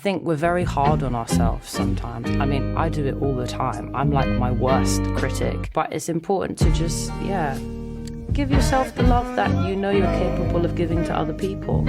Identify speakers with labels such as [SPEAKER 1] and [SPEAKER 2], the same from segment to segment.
[SPEAKER 1] think we're very hard on ourselves sometimes. I mean, I do it all the time. I'm like my worst critic. But it's important to just, give yourself the love that you know you're capable of giving to other people.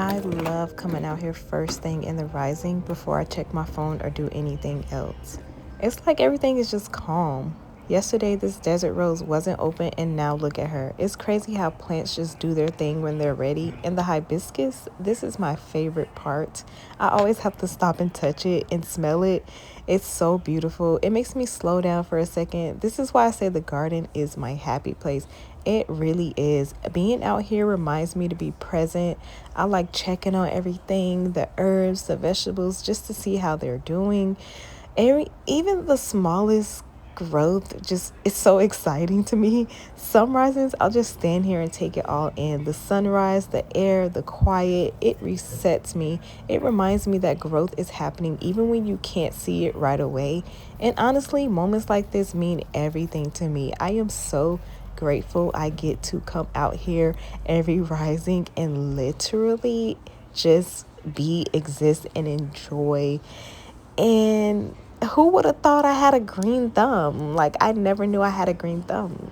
[SPEAKER 2] I love coming out here first thing in the rising before I check my phone or do anything else. It's like everything is just calm. Yesterday, this desert rose wasn't open, and now look at her. It's crazy how plants just do their thing when they're ready. And the hibiscus, this is my favorite part. I always have to stop and touch it and smell it. It's so beautiful. It makes me slow down for a second. This is why I say the garden is my happy place. It really is. Being out here reminds me to be present. I like checking on everything, the herbs, the vegetables, just to see how they're doing. Even the smallest growth just is so exciting to me. Some risings, I'll just stand here and take it all in. The sunrise, the air, the quiet, it resets me. It reminds me that growth is happening even when you can't see it right away. And honestly, moments like this mean everything to me. I am so grateful I get to come out here every rising and literally just be, exist, and enjoy. And who would have thought I had a green thumb? Like, I never knew I had a green thumb.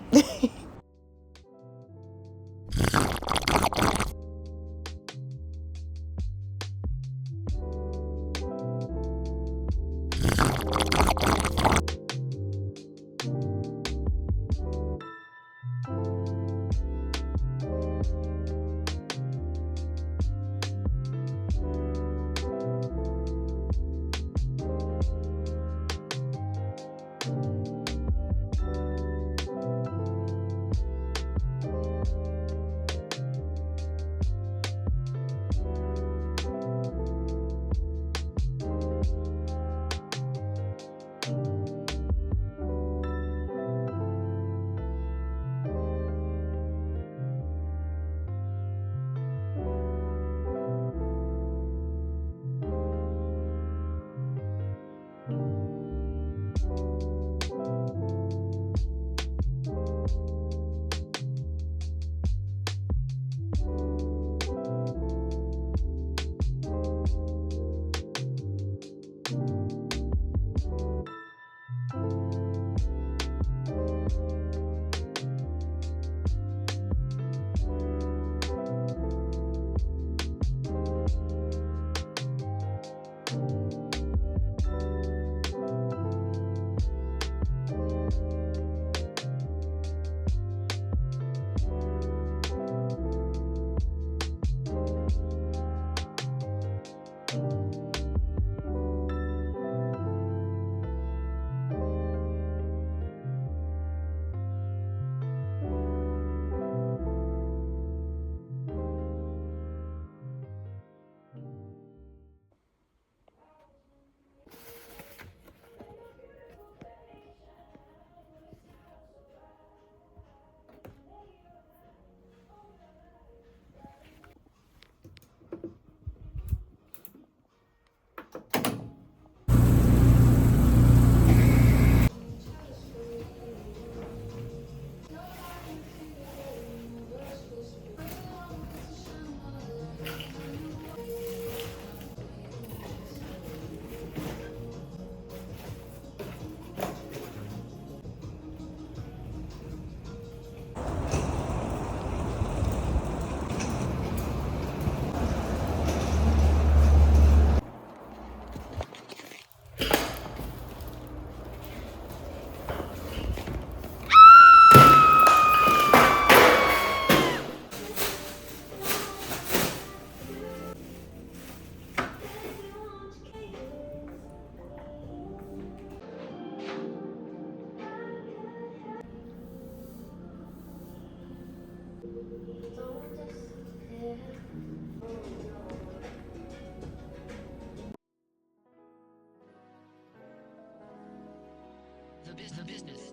[SPEAKER 1] The business.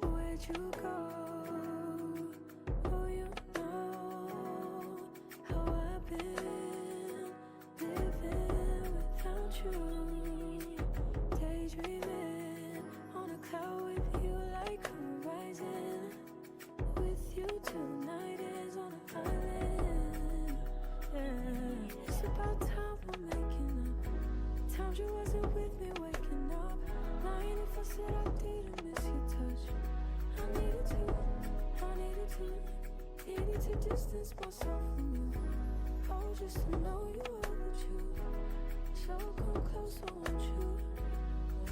[SPEAKER 3] Where'd you go? Oh, you know how I've been living without you. Daydreaming on a cloud with you like horizon. With you tonight is on an island. Yeah. It's about time we're making up. Times you wasn't with me waking up. Lying if I said I didn't miss your touch. I needed to distance myself from you. Oh, just to know you are the truth. So come closer, won't you?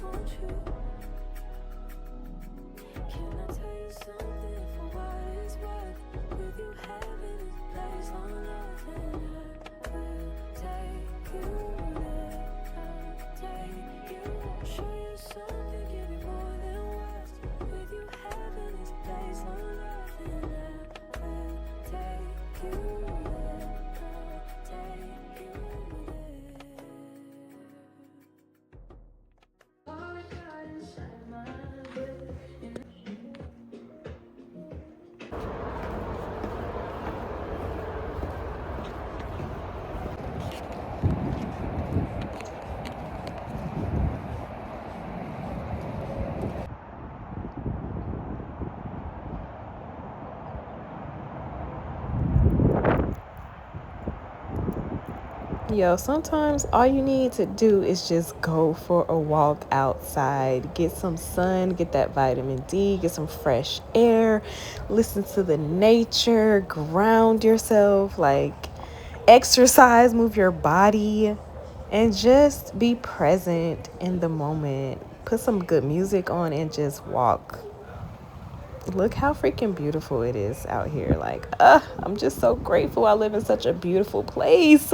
[SPEAKER 3] Won't you? Can I tell you something? For what it's worth, with you heaven is a place on earth, and I will take you there. I'll take you, show you something, give you more than words. With you heaven is a place on earth, and I will take you there. I'll take you there. Oh, God, inside my bed.
[SPEAKER 2] Yo, sometimes all you need to do is just go for a walk outside, get some sun, get that vitamin D, get some fresh air, listen to the nature, ground yourself, like exercise, move your body, and just be present in the moment. Put some good music on and just walk. Look how freaking beautiful it is out here. Like, I'm just so grateful I live in such a beautiful place.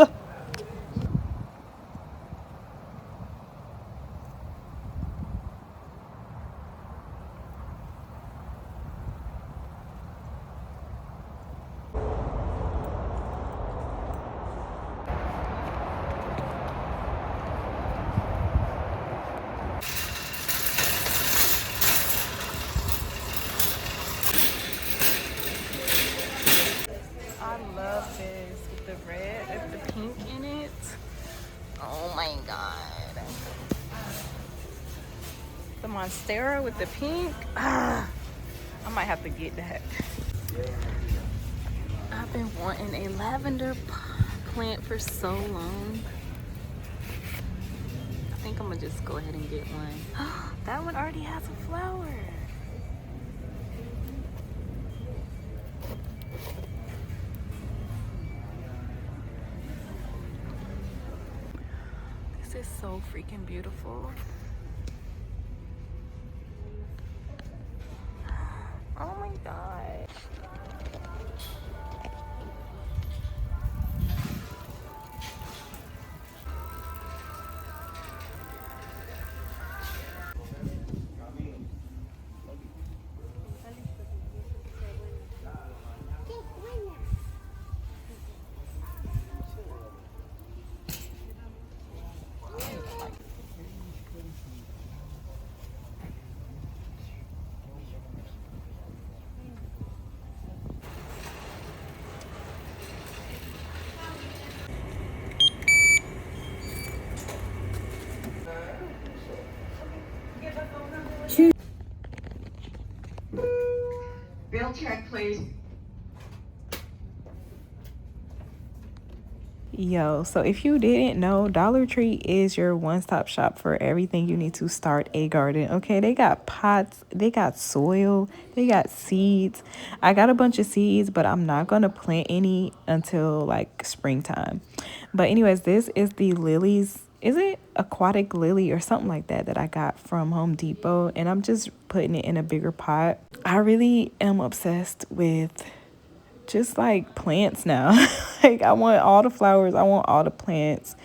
[SPEAKER 2] I love this with the red, with the pink in it. Oh my god. The Monstera with the pink. I might have to get that. I've been wanting a lavender plant for so long. I think I'm gonna just go ahead and get one. That one already has a flower. This is so freaking beautiful. Oh my god.
[SPEAKER 4] Bill check, please.
[SPEAKER 2] Yo, so if you didn't know, Dollar Tree is your one-stop shop for everything you need to start a garden. Okay, they got pots, they got soil, they got seeds. I got a bunch of seeds, but I'm not gonna plant any until like springtime. But anyways, this is the lilies. Is it aquatic lily or something like that that I got from Home Depot, and I'm just putting it in a bigger pot. I really am obsessed with just like plants now. Like I want all the flowers, I want all the plants,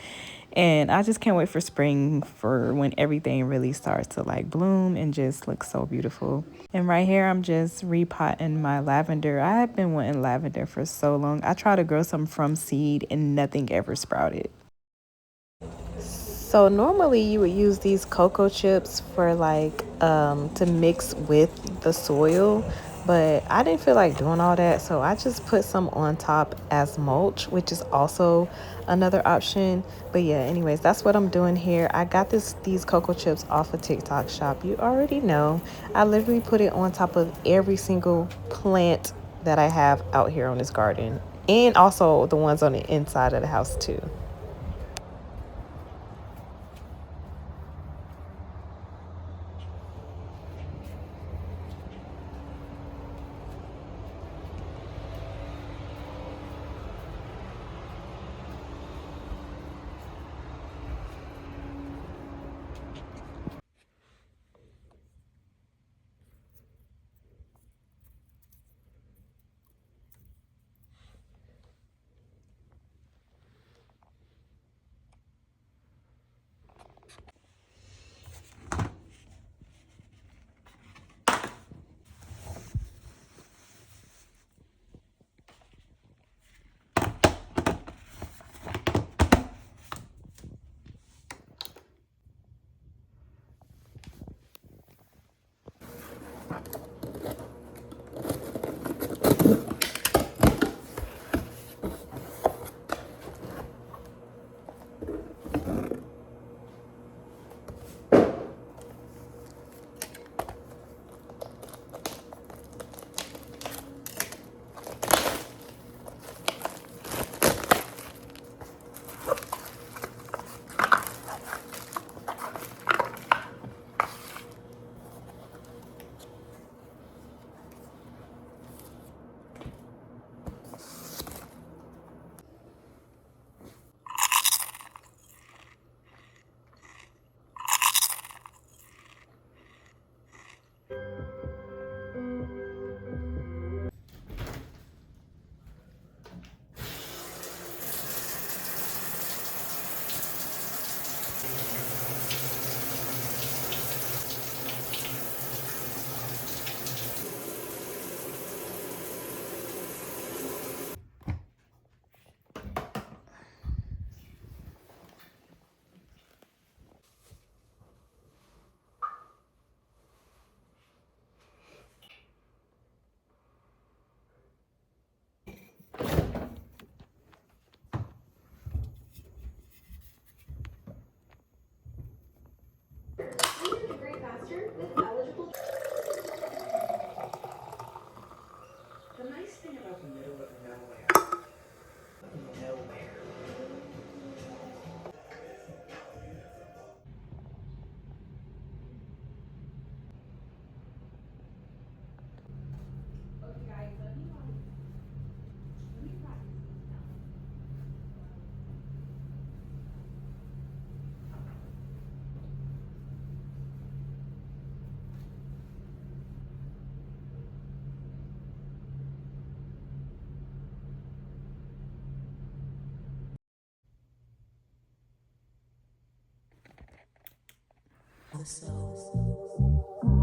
[SPEAKER 2] And I just can't wait for spring, for when everything really starts to like bloom and just look so beautiful. And right here, I'm just repotting my lavender. I have been wanting lavender for so long. I tried to grow some from seed and nothing ever sprouted. So normally you would use these cocoa chips for like to mix with the soil, but I didn't feel like doing all that, so I just put some on top as mulch, which is also another option. But yeah, anyways, that's what I'm doing here. I got these cocoa chips off of TikTok shop. You already know. I literally put it on top of every single plant that I have out here on this garden, and also the ones on the inside of the house too.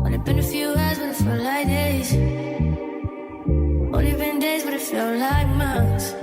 [SPEAKER 3] Only been a few hours, but it felt like days. Only been days, but it felt like months.